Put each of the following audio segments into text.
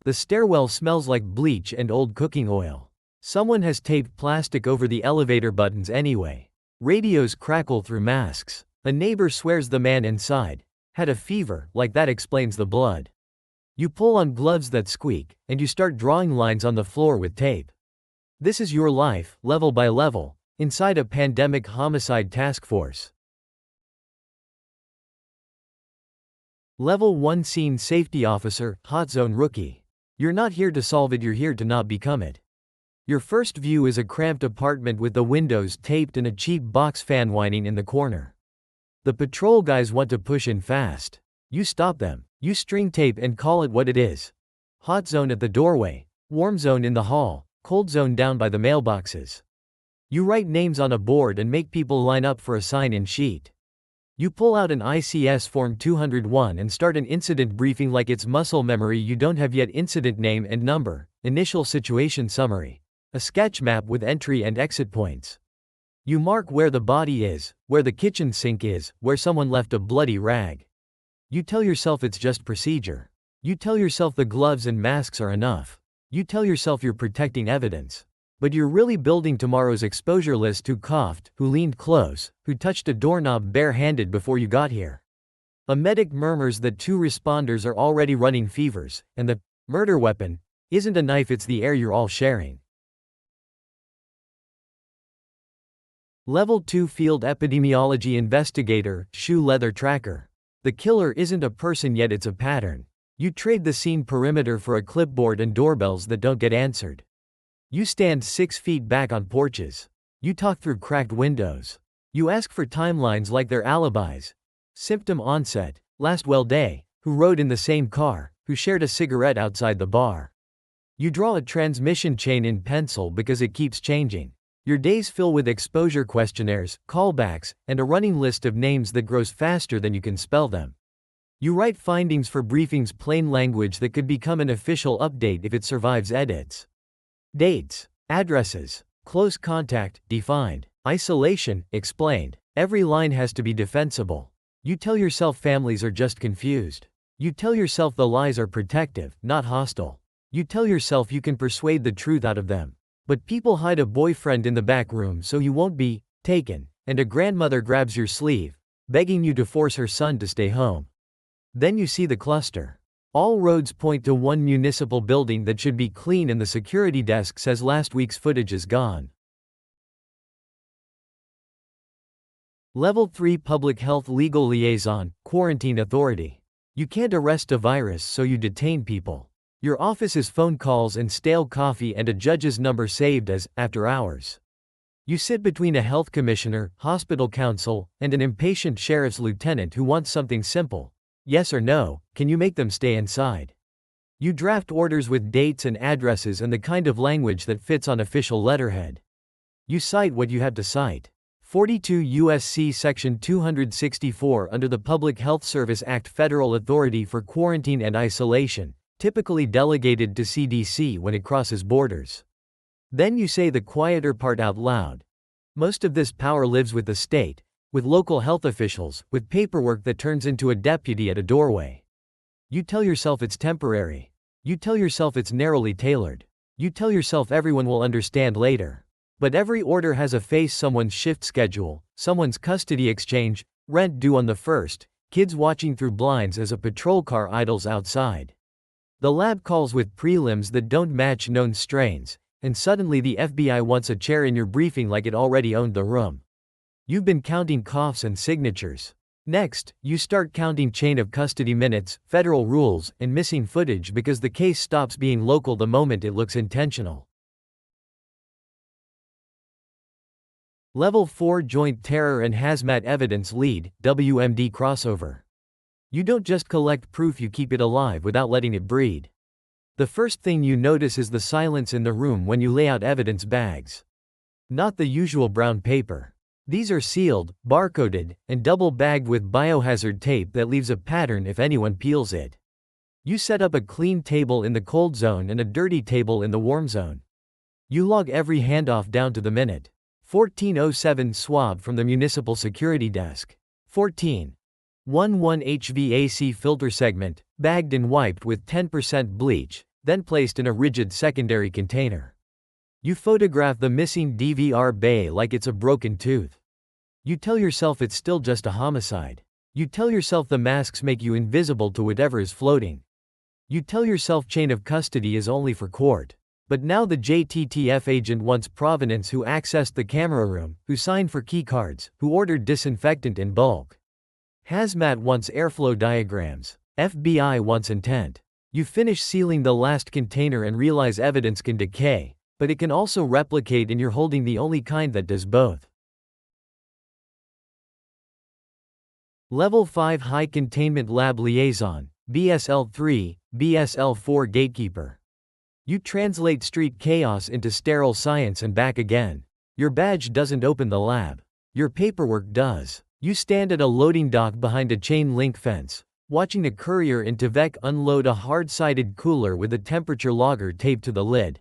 The stairwell smells like bleach and old cooking oil. Someone has taped plastic over the elevator buttons anyway. Radios crackle through masks. A neighbor swears the man inside had a fever, like that explains the blood. You pull on gloves that squeak, and you start drawing lines on the floor with tape. This is your life, level by level, inside a pandemic homicide task force. Level 1 Scene Safety Officer, Hot Zone Rookie. You're not here to solve it, you're here to not become it. Your first view is a cramped apartment with the windows taped and a cheap box fan whining in the corner. The patrol guys want to push in fast. You stop them. You string tape and call it what it is. Hot zone at the doorway, warm zone in the hall, cold zone down by the mailboxes. You write names on a board and make people line up for a sign-in sheet. You pull out an ICS Form 201 and start an incident briefing like it's muscle memory. You don't have yet incident name and number, initial situation summary, a sketch map with entry and exit points. You mark where the body is, where the kitchen sink is, where someone left a bloody rag. You tell yourself it's just procedure. You tell yourself the gloves and masks are enough. You tell yourself you're protecting evidence. But you're really building tomorrow's exposure list. Who coughed, who leaned close, who touched a doorknob bare-handed before you got here. A medic murmurs that 2 responders are already running fevers, and the murder weapon isn't a knife, it's the air you're all sharing. Level 2 Field Epidemiology Investigator, Shoe Leather Tracker. The killer isn't a person yet, it's a pattern. You trade the scene perimeter for a clipboard and doorbells that don't get answered. You stand 6 feet back on porches. You talk through cracked windows. You ask for timelines like they're alibis. Symptom onset, last well day, who rode in the same car, who shared a cigarette outside the bar. You draw a transmission chain in pencil because it keeps changing. Your days fill with exposure questionnaires, callbacks, and a running list of names that grows faster than you can spell them. You write findings for briefings, plain language that could become an official update if it survives edits. Dates, addresses, close contact, defined. Isolation, explained. Every line has to be defensible. You tell yourself families are just confused. You tell yourself the lies are protective, not hostile. You tell yourself you can persuade the truth out of them. But people hide a boyfriend in the back room so you won't be taken, and a grandmother grabs your sleeve, begging you to force her son to stay home. Then you see the cluster. All roads point to one municipal building that should be clean, and the security desk says last week's footage is gone. Level 3 Public Health Legal Liaison, Quarantine Authority. You can't arrest a virus, so you detain people. Your office is phone calls and stale coffee and a judge's number saved as after hours. You sit between a health commissioner, hospital counsel, and an impatient sheriff's lieutenant who wants something simple. Yes or no, can you make them stay inside? You draft orders with dates and addresses and the kind of language that fits on official letterhead. You cite what you have to cite. 42 U.S.C. Section 264 under the Public Health Service Act. Federal authority for quarantine and isolation, typically delegated to CDC when it crosses borders. Then you say the quieter part out loud. Most of this power lives with the state, with local health officials, with paperwork that turns into a deputy at a doorway. You tell yourself it's temporary. You tell yourself it's narrowly tailored. You tell yourself everyone will understand later. But every order has a face: someone's shift schedule, someone's custody exchange, rent due on the 1st, kids watching through blinds as a patrol car idles outside. The lab calls with prelims that don't match known strains, and suddenly the FBI wants a chair in your briefing like it already owned the room. You've been counting coughs and signatures. Next, you start counting chain of custody minutes, federal rules, and missing footage because the case stops being local the moment it looks intentional. Level 4 Joint Terror and Hazmat Evidence Lead, WMD Crossover. You don't just collect proof, you keep it alive without letting it breed. The first thing you notice is the silence in the room when you lay out evidence bags. Not the usual brown paper. These are sealed, barcoded, and double-bagged with biohazard tape that leaves a pattern if anyone peels it. You set up a clean table in the cold zone and a dirty table in the warm zone. You log every handoff down to the minute. 1407 swab from the municipal security desk. 14. 11 HVAC filter segment, bagged and wiped with 10% bleach, then placed in a rigid secondary container. You photograph the missing DVR bay like it's a broken tooth. You tell yourself it's still just a homicide. You tell yourself the masks make you invisible to whatever is floating. You tell yourself chain of custody is only for court. But now the JTTF agent wants provenance, who accessed the camera room, who signed for keycards, who ordered disinfectant in bulk. Hazmat wants airflow diagrams. FBI wants intent. You finish sealing the last container and realize evidence can decay, but it can also replicate, and you're holding the only kind that does both. Level 5 High Containment Lab Liaison, BSL-3, BSL-4 Gatekeeper. You translate street chaos into sterile science and back again. Your badge doesn't open the lab. Your paperwork does. You stand at a loading dock behind a chain link fence, watching a courier in Tvec unload a hard-sided cooler with a temperature logger taped to the lid.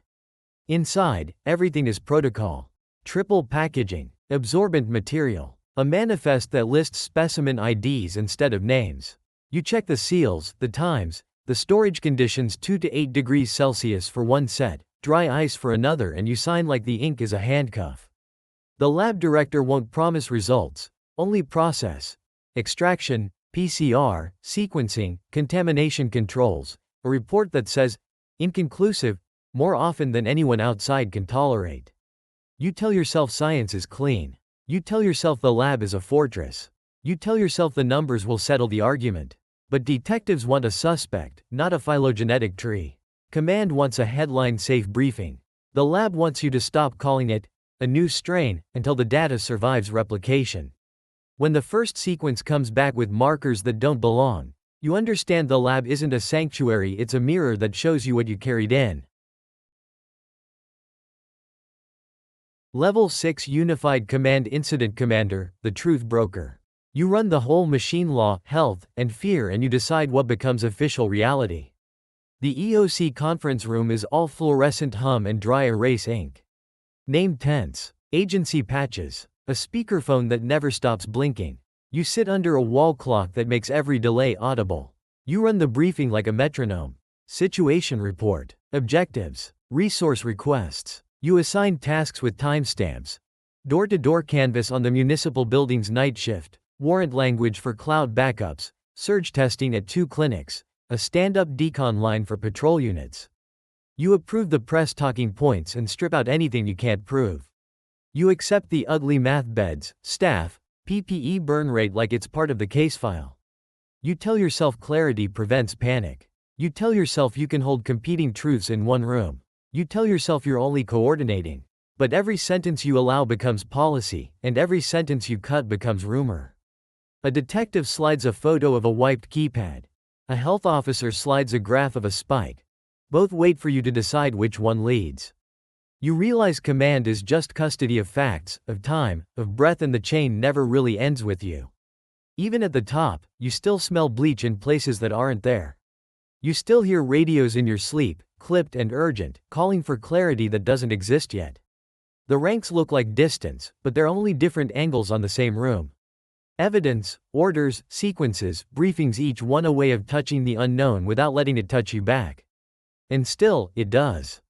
Inside, everything is protocol. Triple packaging, absorbent material, a manifest that lists specimen IDs instead of names. You check the seals, the times, the storage conditions: 2 to 8 degrees Celsius for one set, dry ice for another, and you sign like the ink is a handcuff. The lab director won't promise results, only process. Extraction, PCR, sequencing, contamination controls, a report that says, inconclusive, more often than anyone outside can tolerate. You tell yourself science is clean. You tell yourself the lab is a fortress. You tell yourself the numbers will settle the argument. But detectives want a suspect, not a phylogenetic tree. Command wants a headline-safe briefing. The lab wants you to stop calling it a new strain until the data survives replication. When the first sequence comes back with markers that don't belong, you understand the lab isn't a sanctuary, it's a mirror that shows you what you carried in. Level 6 Unified Command Incident Commander, the Truth Broker. You run the whole machine: law, health, and fear, and you decide what becomes official reality. The EOC conference room is all fluorescent hum and dry erase ink. Name tense. Agency patches. A speakerphone that never stops blinking. You sit under a wall clock that makes every delay audible. You run the briefing like a metronome. Situation report. Objectives. Resource requests. You assign tasks with timestamps. Door-to-door canvas on the municipal building's night shift. Warrant language for cloud backups, surge testing at 2 clinics, a stand-up decon line for patrol units. You approve the press talking points and strip out anything you can't prove. You accept the ugly math beds, staff, PPE burn rate like it's part of the case file. You tell yourself clarity prevents panic. You tell yourself you can hold competing truths in one room. You tell yourself you're only coordinating. But every sentence you allow becomes policy, and every sentence you cut becomes rumor. A detective slides a photo of a wiped keypad. A health officer slides a graph of a spike. Both wait for you to decide which one leads. You realize command is just custody of facts, of time, of breath, and the chain never really ends with you. Even at the top, you still smell bleach in places that aren't there. You still hear radios in your sleep, clipped and urgent, calling for clarity that doesn't exist yet. The ranks look like distance, but they're only different angles on the same room. Evidence, orders, sequences, briefings, each one a way of touching the unknown without letting it touch you back. And still, it does.